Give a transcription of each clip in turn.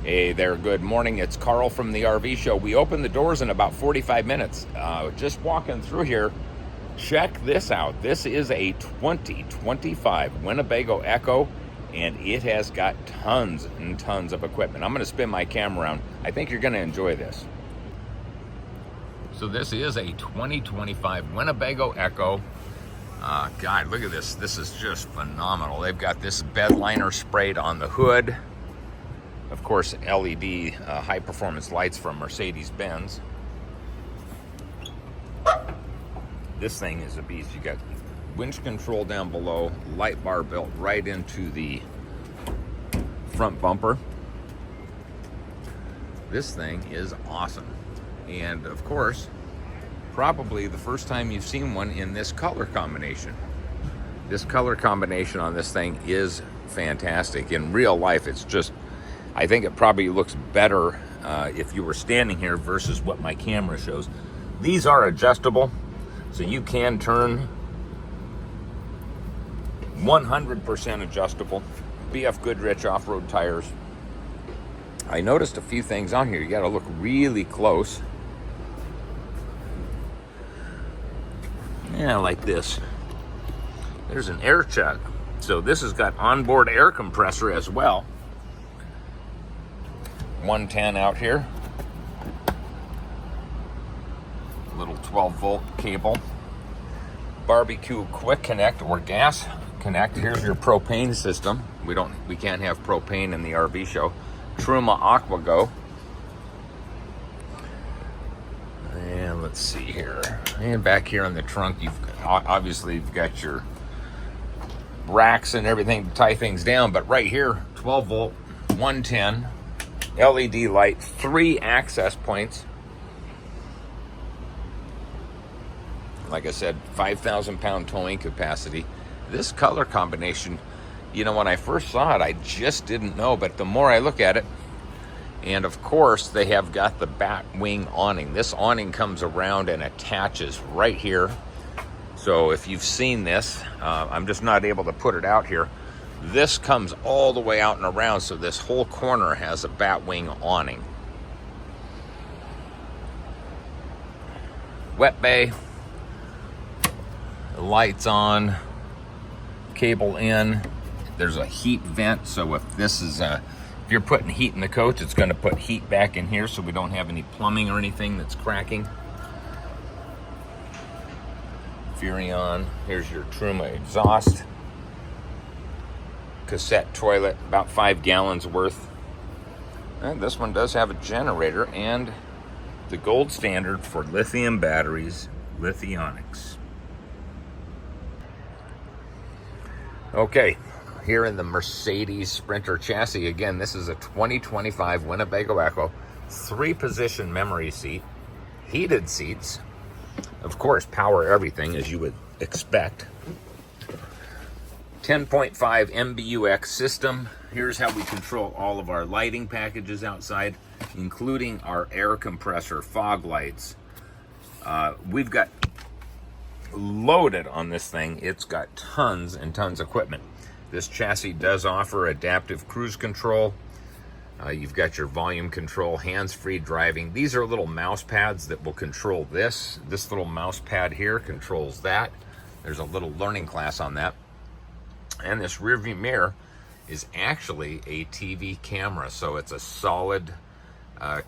Hey there, good morning. It's Carl from the RV Show. We open the doors in about 45 minutes. Just walking through here, check this out. This is a 2025 Winnebago EKKO, and it has got tons and tons of equipment. I'm going to spin my camera around. I think you're going to enjoy this. So this is a 2025 Winnebago EKKO. God, look at this. This is just phenomenal. They've got this bed liner sprayed on the hood. Of course, LED high-performance lights from Mercedes-Benz. This thing is a beast. You got winch control down below, light bar built right into the front bumper. This thing is awesome. And of course, probably the first time you've seen one in this color combination. This color combination on this thing is fantastic. In real life, it's just, I think it probably looks better if you were standing here versus what my camera shows. These are adjustable, so you can turn 100% adjustable. BF Goodrich off-road tires. I noticed a few things on here. You got to look really close. Yeah, like this. There's an air chuck. So this has got onboard air compressor as well. 110 out here. Little 12-volt cable. Barbecue quick connect or gas connect. Here's your propane system. We can't have propane in the RV show. Truma AquaGo. And let's see here. And back here on the trunk, you've got your racks and everything to tie things down. But right here, 12-volt, 110. LED light, 3 access points. Like I said, 5,000 pound towing capacity. This color combination, when I first saw it, I just didn't know, but the more I look at it, and of course, they have got the bat wing awning. This awning comes around and attaches right here. So if you've seen this, I'm just not able to put it out here. This comes all the way out and around, so this whole corner has a bat wing awning. Wet bay, lights on, cable in. There's a heat vent, so if you're putting heat in the coach, it's going to put heat back in here, so we don't have any plumbing or anything that's cracking. Furrion. Here's your Truma exhaust. Cassette toilet, about 5 gallons worth. And this one does have a generator and the gold standard for lithium batteries, Lithionics. Okay, here in the Mercedes Sprinter chassis. Again, this is a 2025 Winnebago EKKO, 3-position memory seat, heated seats, of course, power everything as you would expect. 10.5 MBUX system. Here's how we control all of our lighting packages outside, including our air compressor, fog lights. We've got loaded on this thing. It's got tons and tons of equipment. This chassis does offer adaptive cruise control. You've got your volume control, hands-free driving. These are little mouse pads that will control this. This little mouse pad here controls that. There's a little learning class on that. And this rear view mirror is actually a TV camera, so it's a solid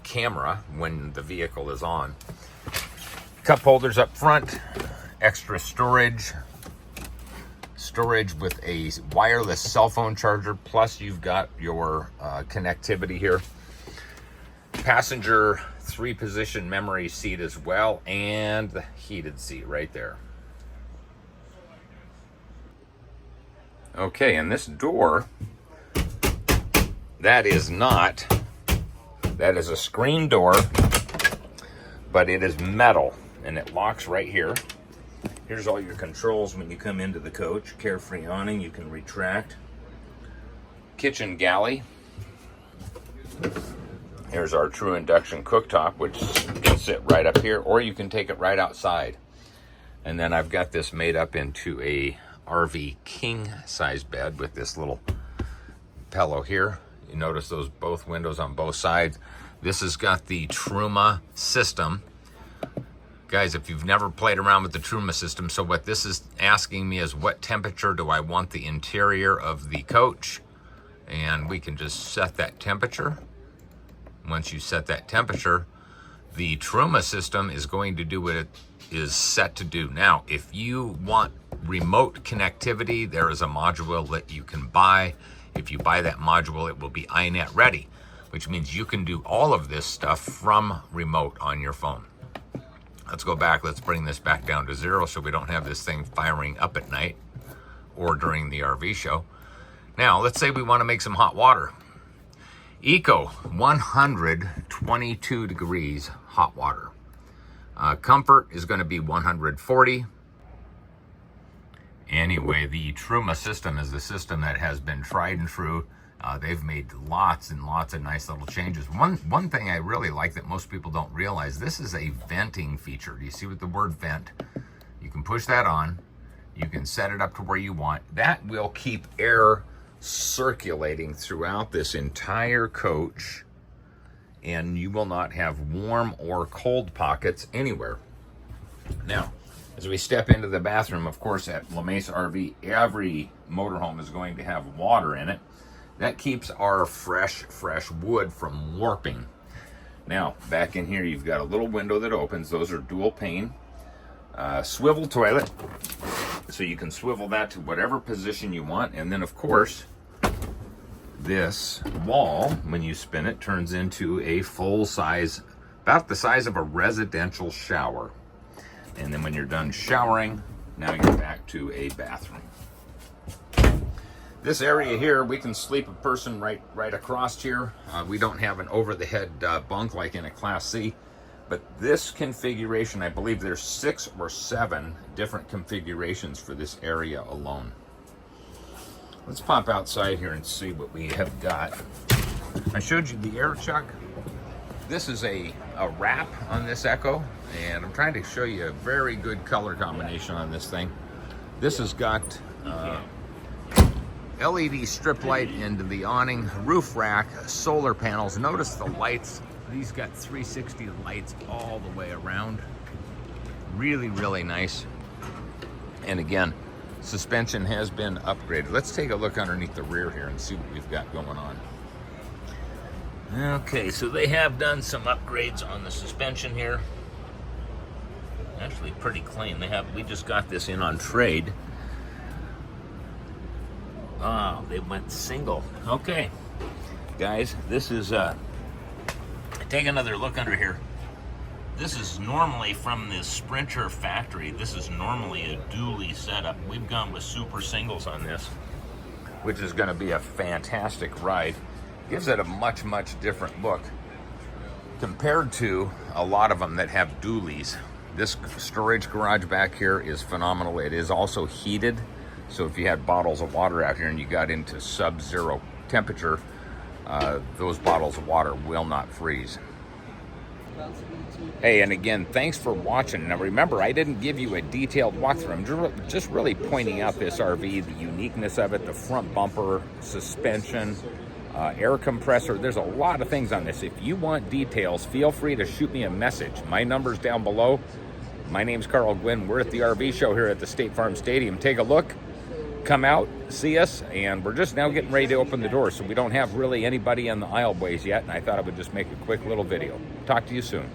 camera when the vehicle is on. Cup holders up front, extra storage with a wireless cell phone charger, plus you've got your connectivity here. Passenger 3-position memory seat as well, and the heated seat right there. Okay, and this door, that is a screen door, but it is metal, and it locks right here. Here's all your controls when you come into the coach. Carefree awning, you can retract. Kitchen galley. Here's our true induction cooktop, which can sit right up here, or you can take it right outside. And then I've got this made up into a RV king size bed with this little pillow here. You notice those both windows on both sides. This has got the Truma system. Guys, if you've never played around with the Truma system, so what this is asking me is what temperature do I want the interior of the coach? And we can just set that temperature. Once you set that temperature, the Truma system is going to do what it is set to do. Now, if you want remote connectivity, there is a module that you can buy. If you buy that module, it will be iNet ready, which means you can do all of this stuff from remote on your phone. Let's go back. Let's bring this back down to 0 so we don't have this thing firing up at night or during the RV show. Now, let's say we want to make some hot water. EKKO, 122 degrees hot water. Comfort is going to be 140. Anyway, the Truma system is the system that has been tried and true. They've made lots and lots of nice little changes. One thing I really like that most people don't realize, this is a venting feature. Do you see what the word vent? You can push that on. You can set it up to where you want. That will keep air circulating throughout this entire coach, and you will not have warm or cold pockets anywhere. Now, as we step into the bathroom, of course, at La Mesa RV, every motorhome is going to have water in it. That keeps our fresh wood from warping. Now, back in here, you've got a little window that opens. Those are dual pane. Swivel toilet, so you can swivel that to whatever position you want. And then, of course, this wall, when you spin it, turns into a full size, about the size of a residential shower. And then when you're done showering, now you're back to a bathroom. This area here, we can sleep a person right across here. We don't have an over-the-head bunk like in a Class C, but this configuration, I believe there's 6 or 7 different configurations for this area alone. Let's pop outside here and see what we have got. I showed you the air chuck. This is a wrap on this EKKO, and I'm trying to show you a very good color combination on this thing. This has got LED strip light into the awning, roof rack, solar panels. Notice the lights. These got 360 lights all the way around. Really, really nice. And again, suspension has been upgraded. Let's take a look underneath the rear here and see what we've got going on. Okay, so they have done some upgrades on the suspension here. Actually pretty clean. We just got this in on trade. Oh, they went single. Okay, guys, this is, take another look under here. This is normally from the Sprinter factory. This is normally a dually setup. We've gone with super singles on this, which is gonna be a fantastic ride. Gives it a much different look compared to a lot of them that have dualies. This storage garage back here is phenomenal. It is also heated. So if you had bottles of water out here and you got into sub-zero temperature, those bottles of water will not freeze. Hey, and again, thanks for watching. Now remember, I didn't give you a detailed walkthrough. I'm just really pointing out this RV, the uniqueness of it, the front bumper, suspension, air compressor. There's a lot of things on this. If you want details, feel free to shoot me a message. My number's down below. My name's Carl Gwynn. We're at the RV show here at the State Farm Stadium. Take a look. Come out, see us, and we're just now getting ready to open the door, so we don't have really anybody on the aisleways yet, and I thought I would just make a quick little video. Talk to you soon.